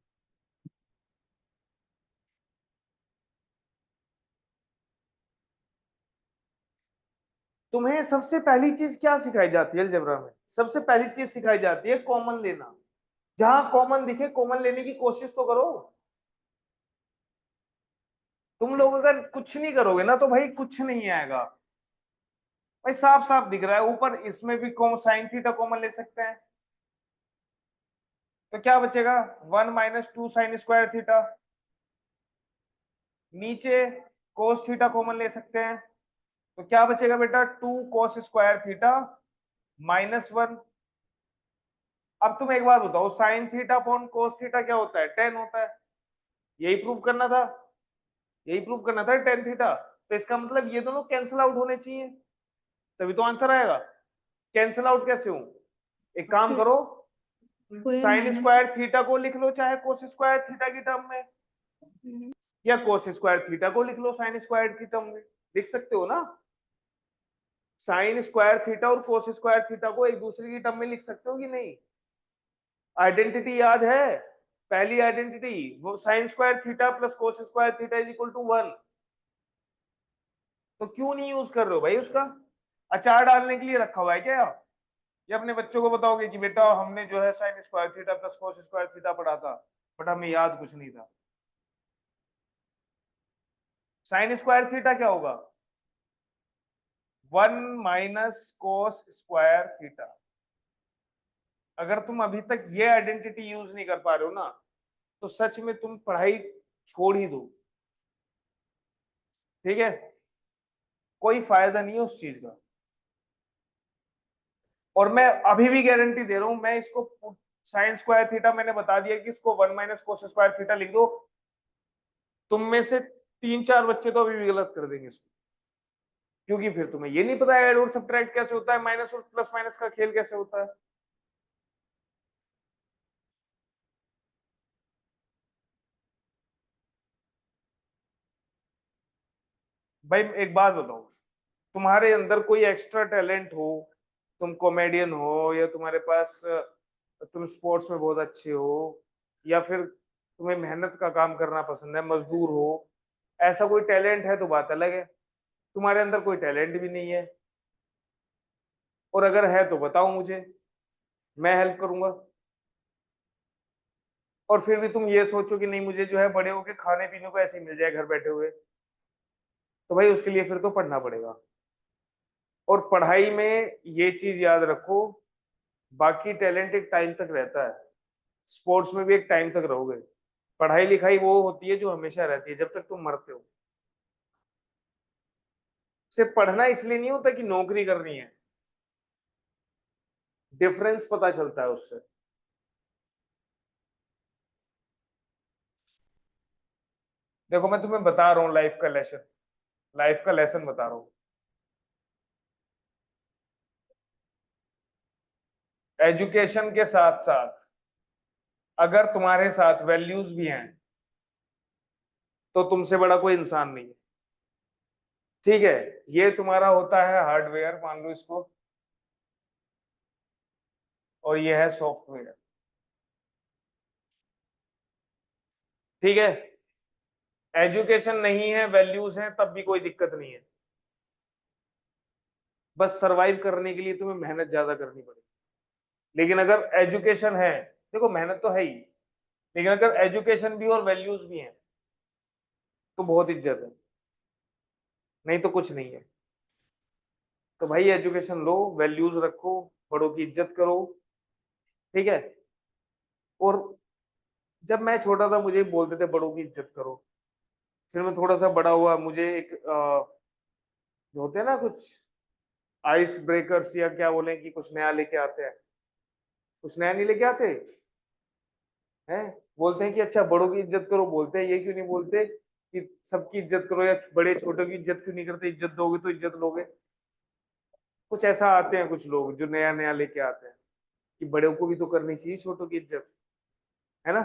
तुम्हें सबसे पहली चीज क्या सिखाई जाती है अलजेब्रा में? सबसे पहली चीज सिखाई जाती है कॉमन लेना। जहां कॉमन दिखे कॉमन लेने की कोशिश तो करो। तुम लोग अगर कुछ नहीं करोगे ना तो भाई कुछ नहीं आएगा। भाई साफ साफ दिख रहा है ऊपर, इसमें भी साइन थीटा कॉमन ले सकते हैं, तो क्या बचेगा? One minus two sign square theta. नीचे कोस थीटा कॉमन ले सकते हैं, तो क्या बचेगा बेटा? Two cos square theta minus one. अब तुम एक बार बताओ, sin theta upon cos theta क्या होता है? टेन होता है। यही प्रूव करना था, यही प्रूव करना था टेन थीटा। तो इसका मतलब ये दोनों कैंसिल आउट होने चाहिए, तभी तो आंसर आएगा। कैंसिल आउट कैसे हो? एक काम फिर करो, square sine minus. Square theta को लिख लो चाहे कोस स्क्वायर थीटा की टर्म में, या कोस स्क्वायर थीटा को लिख लो साइन स्क्वायर की टर्म में। लिख सकते हो ना? साइन स्क्वायर थीटा और कोस स्क्वायर थीटा को एक दूसरे की टर्म में लिख सकते हो कि नहीं? आइडेंटिटी याद है? पहली आइडेंटिटी वो sin square theta plus cos square theta is equal to one. तो क्यों नहीं यूज कर रहे हो भाई उसका? अचार डालने के लिए रखा हुआ है क्या? ये अपने बच्चों को बताओगे कि बेटा हमने जो है sign square theta plus cos square theta पढ़ा था, बट हमें याद कुछ नहीं था। साइन स्क्वायर थीटा क्या होगा? One minus cos square theta. अगर तुम अभी तक ये आइडेंटिटी यूज नहीं कर पा रहे हो ना, तो सच में तुम पढ़ाई छोड़ ही दो। ठीक है? कोई फायदा नहीं है उस चीज का। और मैं अभी भी गारंटी दे रहा हूं, मैं इसको साइन स्क्वायर थीटा मैंने बता दिया कि इसको one minus cos square theta लिख दो, तुम में से 3-4 बच्चे तो अभी भी गलत कर देंगे इसको, क्योंकि फिर तुम्हें ये नहीं पता ऐड और सब्ट्रैक्ट कैसे होता है, माइनस और प्लस माइनस का खेल कैसे होता है। भाई एक बात बताओ, तुम्हारे अंदर कोई एक्स्ट्रा टैलेंट हो, तुम कॉमेडियन हो, या तुम्हारे पास तुम स्पोर्ट्स में बहुत अच्छे हो, या फिर तुम्हें मेहनत का काम करना पसंद है, मजदूर हो, ऐसा कोई टैलेंट है तो बात अलग है। तुम्हारे अंदर कोई टैलेंट भी नहीं है, और अगर है तो बताओ मुझे, मैं हेल्प करूंगा। और फिर भी तुम ये सोचो कि नहीं मुझे जो है बड़े होके खाने पीने को ऐसे ही मिल जाए घर बैठे हुए, तो भाई उसके लिए फिर तो पढ़ना पड़ेगा। और पढ़ाई में ये चीज याद रखो, बाकी टैलेंट एक टाइम तक रहता है, स्पोर्ट्स में भी एक टाइम तक रहोगे, पढ़ाई लिखाई वो होती है जो हमेशा रहती है जब तक तुम मरते हो। सिर्फ पढ़ना इसलिए नहीं होता कि नौकरी करनी है, डिफरेंस पता चलता है उससे। देखो मैं तुम्हें बता रहा हूँ लाइफ का लेसन, लाइफ का लेसन बता रहा हूँ। एजुकेशन के साथ साथ अगर तुम्हारे साथ वैल्यूज भी हैं तो तुमसे बड़ा कोई इंसान नहीं है। ठीक है, ये तुम्हारा होता है हार्डवेयर, मान लो इसको, और ये है सॉफ्टवेयर। ठीक है, एजुकेशन नहीं है, वैल्यूज हैं, तब भी कोई दिक्कत नहीं है, बस सरवाइव करने के लिए तुम्हें मेहनत ज्यादा करनी पड़ेगी। लेकिन अगर एजुकेशन है, देखो मेहनत तो है ही, लेकिन अगर एजुकेशन भी और वैल्यूज भी हैं तो बहुत इज्जत है, नहीं तो कुछ नहीं है। तो भाई एजुकेशन लो, वैल्यूज रखो, बड़ों की इज्जत करो। ठीक है, और जब मैं छोटा था मुझे बोलते थे बड़ों की इज्जत करो, फिर मैं थोड़ा सा बड़ा हुआ, मुझे एक जो होते हैं ना कुछ आइस ब्रेकर्स या क्या बोले कि कुछ नया लेके आते हैं, कुछ नया नहीं लेके आते हैं, बोलते हैं कि अच्छा बड़ों की इज्जत करो, बोलते हैं ये क्यों नहीं बोलते कि सबकी इज्जत करो, या बड़े छोटों की इज्जत क्यों नहीं करते, इज्जत दोगे तो इज्जत लोगे। कुछ ऐसा आते हैं कुछ लोग जो नया नया लेके आते हैं कि बड़ों को भी तो करनी चाहिए छोटों की इज्जत, है ना।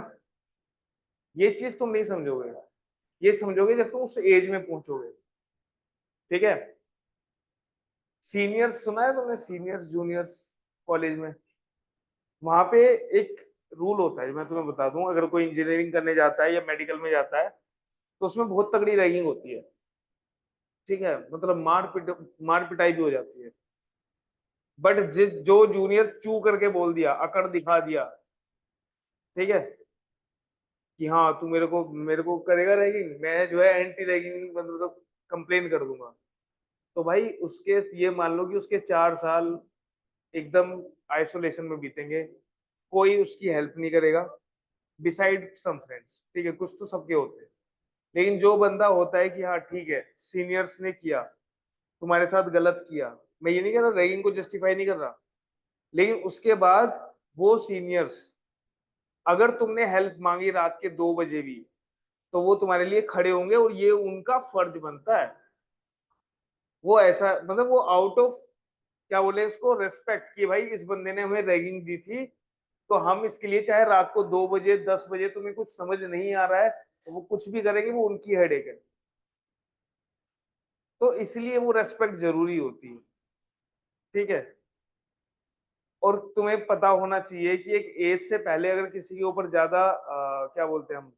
ये चीज तुम नहीं समझोगे, ये समझोगे जब तुम उस एज में पहुंचोगे। ठीक है, सीनियर्स सुना है तुमने, सीनियर्स जूनियर्स कॉलेज में, वहां पे एक रूल होता है, मैं तुम्हें बता दूं, अगर कोई इंजीनियरिंग करने जाता है या मेडिकल में जाता है तो उसमें बहुत तगड़ी रैगिंग होती है। ठीक है, मतलब मार पिटाई भी हो जाती है। बट जिस जो जूनियर चू करके बोल दिया, अकड़ दिखा दिया, ठीक है, कि हाँ तू मेरे को करेगा रैगिंग, मैं जो है एंटी रैगिंग मतलब कंप्लेन कर दूंगा, तो भाई उसके ये मान लो कि उसके 4 साल एकदम आइसोलेशन में बीतेंगे, कोई उसकी हेल्प नहीं करेगा, बिसाइड सम फ्रेंड्स। ठीक है, कुछ तो सबके होते हैं, लेकिन जो बंदा होता है कि हाँ ठीक है सीनियर्स ने किया, तुम्हारे साथ गलत किया, मैं ये नहीं कह रहा, रैगिंग को जस्टिफाई नहीं कर रहा, लेकिन उसके बाद वो सीनियर्स अगर तुमने हेल्प मांगी रात के 2 बजे भी, तो वो तुम्हारे लिए खड़े होंगे, और ये उनका फर्ज बनता है। वो ऐसा मतलब वो आउट ऑफ क्या बोले इसको रेस्पेक्ट, कि भाई इस बंदे ने हमें रैगिंग दी थी, तो हम इसके लिए चाहे रात को 2 बजे 10 बजे तुम्हें कुछ समझ नहीं आ रहा है तो वो कुछ भी करेंगे, वो उनकी हेडेक है। तो इसलिए वो रेस्पेक्ट जरूरी होती है। ठीक है, और तुम्हें पता होना चाहिए कि एक एज से पहले अगर किसी के ऊपर ज्यादा क्या बोलते हैं हम,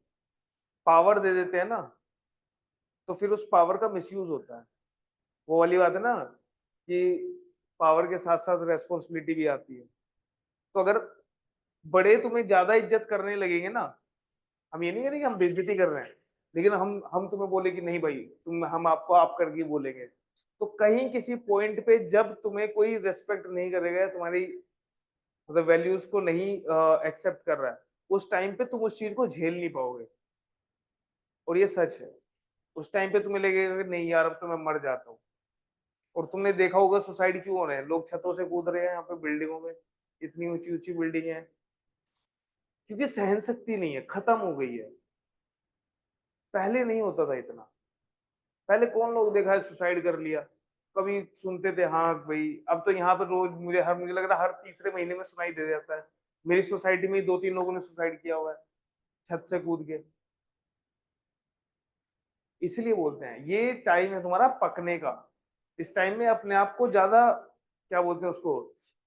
पावर दे देते हैं ना, तो फिर उस पावर का मिसयूज होता है। वो वाली बात है ना कि पावर के साथ साथ रेस्पॉन्सिबिलिटी भी आती है। तो अगर बड़े तुम्हें ज्यादा इज्जत करने लगेंगे ना, हम ये नहीं कह रहे कि हम बेइज्जती कर रहे हैं, लेकिन हम तुम्हें बोले कि नहीं भाई तुम, हम आपको आप करके बोलेंगे, तो कहीं किसी पॉइंट पे जब तुम्हें कोई रेस्पेक्ट नहीं करेगा, तुम्हारी मतलब वैल्यूज को नहीं एक्सेप्ट कर रहा है, उस टाइम पे तुम उस चीज को झेल नहीं पाओगे। और ये सच है, उस टाइम पे तुम्हें लगेगा कि नहीं यार अब तो मैं मर जाता हूँ। और तुमने देखा होगा सुसाइड क्यों हो रहे हैं, लोग छतों से कूद रहे हैं यहाँ पे बिल्डिंगों में, इतनी ऊंची ऊंची बिल्डिंग है, क्योंकि सहन शक्ति नहीं है, खत्म हो गई है। पहले नहीं होता था इतना। पहले कौन लोग देखा है सुसाइड कर लिया, कभी सुनते थे हाँ भाई। अब तो यहाँ पर रोज मुझे लग रहा है हर तीसरे महीने में सुनाई दे जाता है। मेरी सोसाइटी में 2-3 लोगों ने सुसाइड किया हुआ है छत से कूद के। इसलिए बोलते हैं ये टाइम है तुम्हारा पकने का। इस टाइम में अपने आप को ज्यादा, क्या बोलते हैं उसको,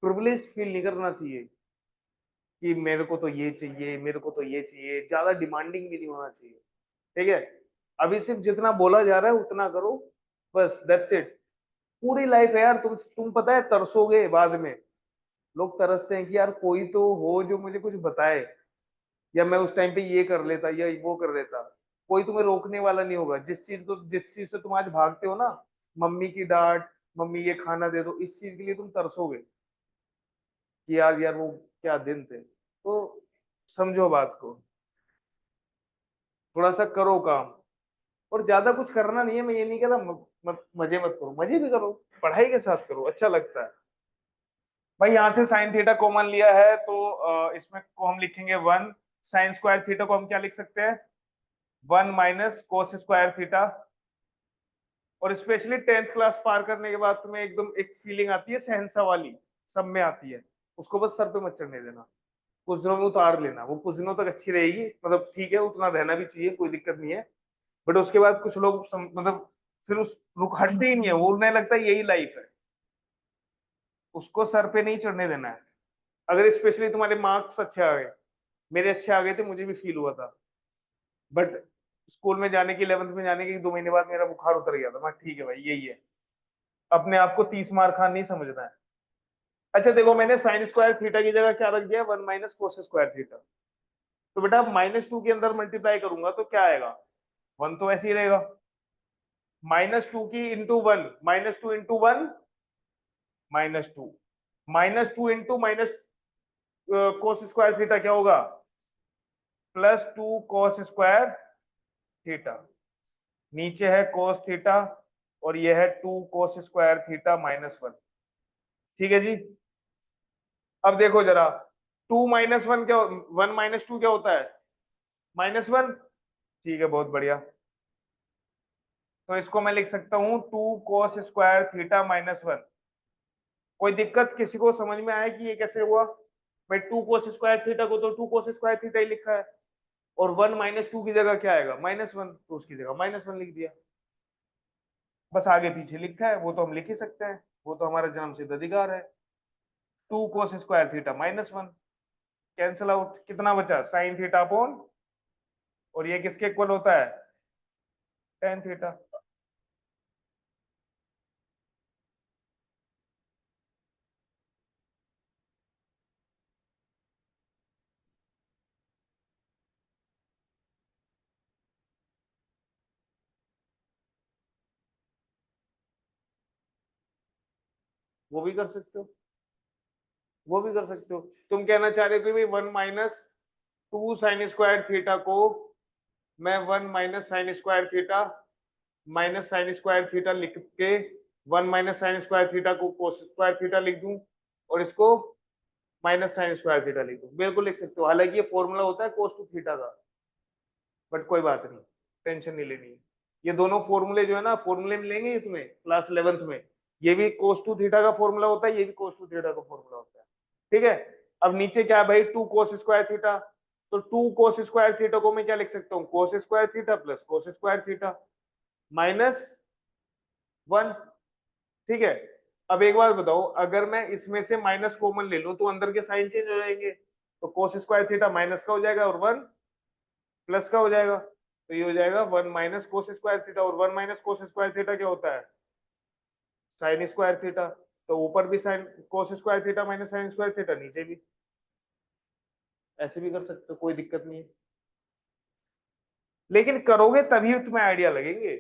प्रिविलेज्ड फील नहीं करना चाहिए कि मेरे को तो ये चाहिए, मेरे को तो ये चाहिए। ज्यादा डिमांडिंग भी नहीं होना चाहिए, ठीक है। अभी सिर्फ जितना बोला जा रहा है उतना करो, बस दैट्स इट। पूरी लाइफ है यार, तुम पता है तरसोगे बाद में। लोग तरसते हैं कि यार कोई तो हो जो मुझे कुछ बताए, या मैं उस टाइम पे ये कर लेता या वो कर लेता। कोई तुम्हें रोकने वाला नहीं होगा। जिस चीज से तुम आज भागते हो ना, मम्मी की डांट, मम्मी ये खाना दे दो, इस चीज के लिए तुम तरसोगे कि यार यार वो क्या दिन थे। तो समझो बात को, थोड़ा सा करो काम। और ज्यादा कुछ करना नहीं है, मैं ये नहीं कह रहा मजे मत करो, मजे भी करो, पढ़ाई के साथ करो, अच्छा लगता है। भाई यहाँ से साइन थीटा कॉमन लिया है तो इसमें को हम लिखेंगे 1। साइन स्क्वायर थीटा को हम क्या लिख सकते हैं, 1 माइनस कोस स्क्वायर थीटा। और स्पेशली 10th क्लास पार करने के बाद तुम्हें एकदम एक फीलिंग आती है सहनसा वाली, सब में आती है। उसको बस सर पे मत चढ़ने देना, कुछ दिनों में उतार लेना। वो कुछ दिनों तक अच्छी रहेगी, मतलब ठीक है, उतना रहना भी चाहिए, कोई दिक्कत नहीं है। बट उसके बाद कुछ लोग मतलब फिर उस रुक हटते ही नहीं है, वो उन्हें लगता है यही लाइफ है। उसको सर पे नहीं चढ़ने देना है। अगर स्पेशली तुम्हारे मार्क्स अच्छे आ गए, मेरे अच्छे आ गए थे, मुझे भी फील हुआ था। बट स्कूल में जाने की, 11th में जाने के 2 महीने बाद मेरा बुखार उतर गया था। मैं ठीक है भाई यही है, अपने आप को 30 मार खान नहीं समझना है। अच्छा देखो, मैंने साइन स्क्वायर थीटा की जगह क्या रख दिया, 1 माइनस कोस स्क्वायर थीटा। तो बेटा -2 के अंदर मल्टीप्लाई करूंगा तो क्या आएगा, 1 तो ऐसे ही रहेगा। -2 की into 1, -2 into 1 -2, -2 into minus cos square theta क्या होगा, +2 कोस स्क्वायर थीटा। नीचे है कोस थीटा और ये है 2 कोस स्क्वायर थीटा -1। ठीक है जी। अब देखो जरा, 2 माइनस 1 क्या, 1 माइनस 2 क्या होता है, -1। ठीक है, बहुत बढ़िया। तो इसको मैं लिख सकता हूं 2 कोस स्क्वायर थीटा -1। कोई दिक्कत किसी को समझ में आया कि ये कैसे हुआ। भाई 2 कोस स्क्वायर थीटा को तो 2 कोस स्क्वायर थीटा ही लिखा है, और 1 -2 की जगह क्या आएगा, -1, तो उसकी जगह -1 लिख दिया। बस आगे पीछे लिखा है वो तो हम लिख ही सकते हैं, वो तो हमारा जन्मसिद्ध अधिकार है। 2 कोस स्क्वायर थीटा -1 कैंसिल आउट, कितना बचा, साइन थीटा अपॉन, और ये किसके इक्वल होता है, टेन थीटा। वो भी कर सकते हो, वो भी कर सकते हो। तुम कहना चाह रहे हो कि भाई 1 माइनस 2 साइन स्क्वायर थीटा को मैं 1 minus sine square theta minus sine square theta लिख के 1 माइनस साइन स्क्वायर थीटा को कोस स्क्वायर थीटा लिख दूं, और इसको माइनस साइन स्क्वायर थीटा लिख दूं। बिल्कुल लिख सकते हो, हालांकि ये फॉर्मूला होता है कोस टू थीटा का, बट कोई बात नहीं, टेंशन नहीं लेनी है। ये दोनों फॉर्मूले जो है ना, फॉर्मूले मिलेंगे ये तुम्हें क्लास 11th में। ये भी कोस टू थीटा का फॉर्मूला होता है, ये भी कोस टू थीटा का फॉर्मूला होता है। ठीक है। अब नीचे क्या है भाई, 2 कोस स्क्वायर थीटा। तो 2 कोस स्क्वायर थीटा को मैं क्या लिख सकता हूँ, कोस square theta plus cos square theta -1। ठीक है। अब एक बात बताओ, अगर मैं इसमें से माइनस कॉमन ले लूं तो अंदर के साइन चेंज हो जाएंगे। तो कोस स्क्वायर थीटा माइनस का हो जाएगा और 1 प्लस का हो जाएगा। तो ये हो जाएगा 1 माइनस कोस स्क्वायर थीटा, और 1 माइनस कोस स्क्वायर थीटा क्या होता है, साइन स्क्वायर थीटा। तो ऊपर भी sine cos square theta minus sine square theta, नीचे भी ऐसे भी कर सकते हो, कोई दिक्कत नहीं है। लेकिन करोगे तभी तुम्हें आइडिया लगेंगे।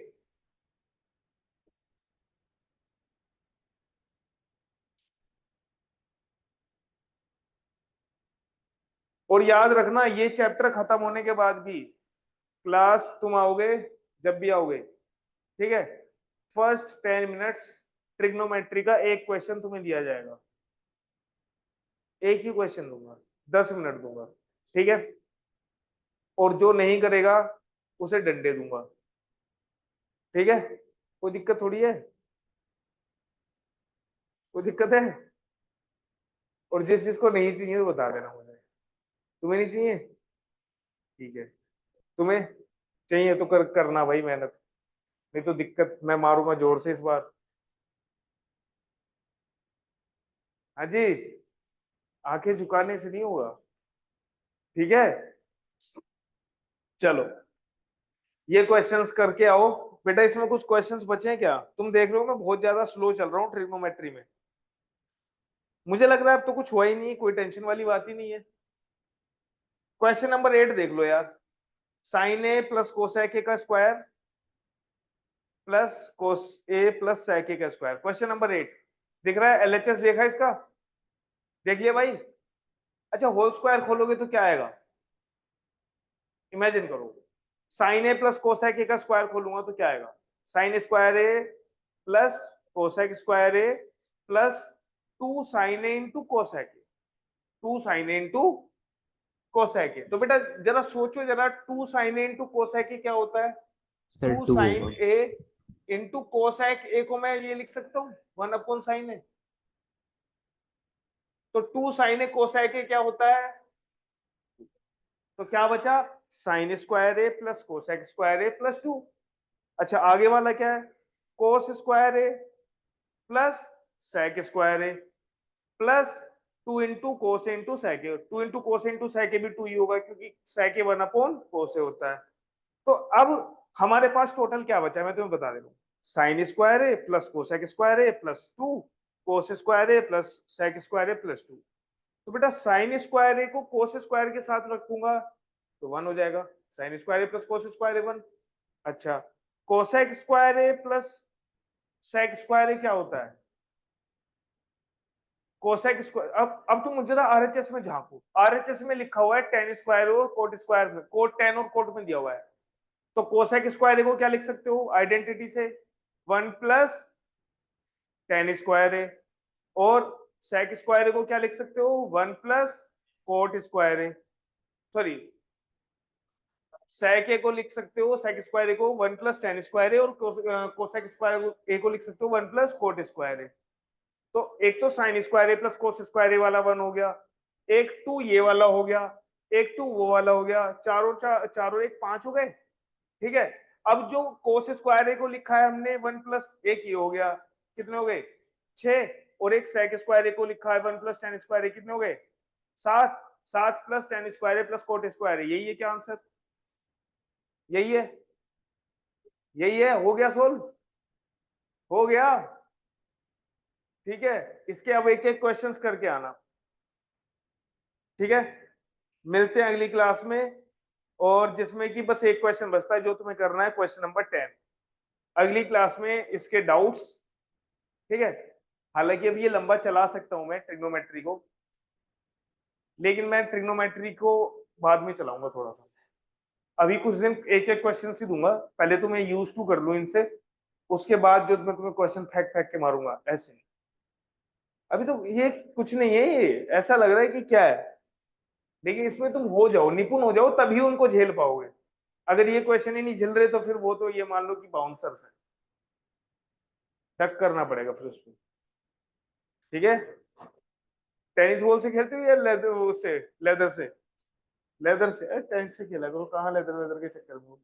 और याद रखना, ये चैप्टर खत्म होने के बाद भी क्लास तुम आओगे, जब भी आओगे, ठीक है, फर्स्ट 10 मिनट्स ट्रिग्नोमेट्री का एक क्वेश्चन तुम्हें दिया जाएगा। एक ही क्वेश्चन दूंगा, 10 मिनट दूंगा, ठीक है। और जो नहीं करेगा उसे डंडे दूंगा। ठीक है, कोई दिक्कत थोड़ी है, कोई दिक्कत है? और जिस चीज को नहीं चाहिए तो बता देना मुझे। तुम्हें नहीं चाहिए, ठीक है। तुम्हें चाहिए तो करना भाई मेहनत, नहीं तो दिक्कत, मैं मारूंगा जोर से इस बार। हाँ जी, आंखें झुकाने से नहीं होगा, ठीक है। चलो ये क्वेश्चंस करके आओ। बेटा इसमें कुछ क्वेश्चंस बचे हैं क्या? तुम देख रहे हो मैं बहुत ज्यादा स्लो चल रहा हूँ ट्रिग्नोमेट्री में। मुझे लग रहा है अब तो कुछ हुआ ही नहीं, कोई टेंशन वाली बात ही नहीं है। क्वेश्चन नंबर 8 देख लो यार। Sin A plus cosec A का square plus cos A plus sec A का स्क्वायर। क्वेश्चन नंबर 8 दिख रहा है? एलएचएस देखा इसका? देख लिया भाई? अच्छा होल स्क्वायर खोलोगे तो क्या आएगा? इमेजिन करो, sin A plus cosec A का स्क्वायर खोलूंगा तो क्या आएगा? Sin square A plus cosec square A plus 2 sin A into cosec A, 2 sin A into cosec A. तो बेटा जरा सोचो जरा, 2 sin A into cosec A क्या होता है? सर 2 2 साइन होगा। ए इंटू कोसेक ए को मैं ये लिख सकता हूँ 1 अपॉन साइन ए। तो 2 साइन ए कोसेक ए क्या होता है? तो क्या बचा? Sine square A plus cosec square A plus 2। अच्छा आगे वाला क्या है? Cos square A plus sec square A plus 2 into cos into sec A. 2 into cos into sec A भी 2 ही होगा क्योंकि सेक ए 1 अपॉन कोस ए होता है। तो अब हमारे पास टोटल क्या बचा है मैं तुम्हें बता दे रहा हूँ। Sign square A plus cosec square A plus 2 cos square A plus sec square A plus 2। तो बेटा साइन स्क्वायर ए को कोस स्क्वायर के साथ रखूंगा तो 1 हो जाएगा। Sign square A plus cos square ए 1। अच्छा cosec square A plus sec square ए क्या होता है? Cosec square. अब तुम जरा आरएचएस में झांको, आरएचएस में लिखा हुआ है टेन स्क्वायर और कोट स्क्वायर में, कोट 10 और कोट में दिया हुआ है। तो कोसेक स्क्वायर को क्या लिख सकते हो आइडेंटिटी से? 1 प्लस टेन स्क्वायर ए। और सेक स्क्वायर को क्या लिख सकते हो? 1 प्लस कोट स्क्वायर ए। सॉरी, सेक ए को लिख सकते हो, सेक स्क्वायर ए को 1 प्लस टेन स्क्वायर ए, और कोसेक स्क्वायर ए को लिख सकते हो 1 प्लस कोट स्क्वायर ए। तो एक तो sign square A plus cos square ए वाला 1 हो गया, एक 2 ये वाला हो गया, एक 2 वो वाला हो गया, चारों एक 5 हो गए। ठीक है, अब जो कोस स्क्वायर ए को लिखा है हमने 1 प्लस एक ये हो गया, कितने हो गए? 6। और एक सेक स्क्वायर ए को लिखा है 1 प्लस टेन स्क्वायर ए, कितने हो गए? 7। 7 plus ten square A plus cot square ए, यही है क्या आंसर? यही है, यही है। हो गया सोल्व, हो गया। ठीक है, इसके अब एक एक क्वेश्चंस करके आना। ठीक है, मिलते हैं अगली क्लास में, और जिसमें कि बस एक क्वेश्चन बचता है जो तुम्हें करना है, क्वेश्चन नंबर 10 अगली क्लास में, इसके डाउट्स। ठीक है, हालांकि अब ये लंबा चला सकता हूं मैं ट्रिग्नोमेट्री को, लेकिन मैं ट्रिग्नोमेट्री को बाद में चलाऊंगा थोड़ा सा। अभी कुछ दिन एक एक क्वेश्चन ही दूंगा, पहले तो मैं यूज टू कर लूं इनसे, उसके बाद जो मैं तुम्हें क्वेश्चन फेंक फेंक के मारूंगा ऐसे। अभी तो ये कुछ नहीं है, ये ऐसा लग रहा है कि क्या है, लेकिन इसमें तुम हो जाओ, निपुण हो जाओ, तभी उनको झेल पाओगे। अगर ये क्वेश्चन ही नहीं झेल रहे तो फिर वो तो ये मान लो कि बाउंसर्स है, डक करना पड़ेगा फिर उसमें। ठीक है, टेनिस बॉल से खेलते हो या लेदर, उससे लेदर से? लेदर से टेनिस से खेला करो, कहाँ लेदर वेदर के चक्कर में।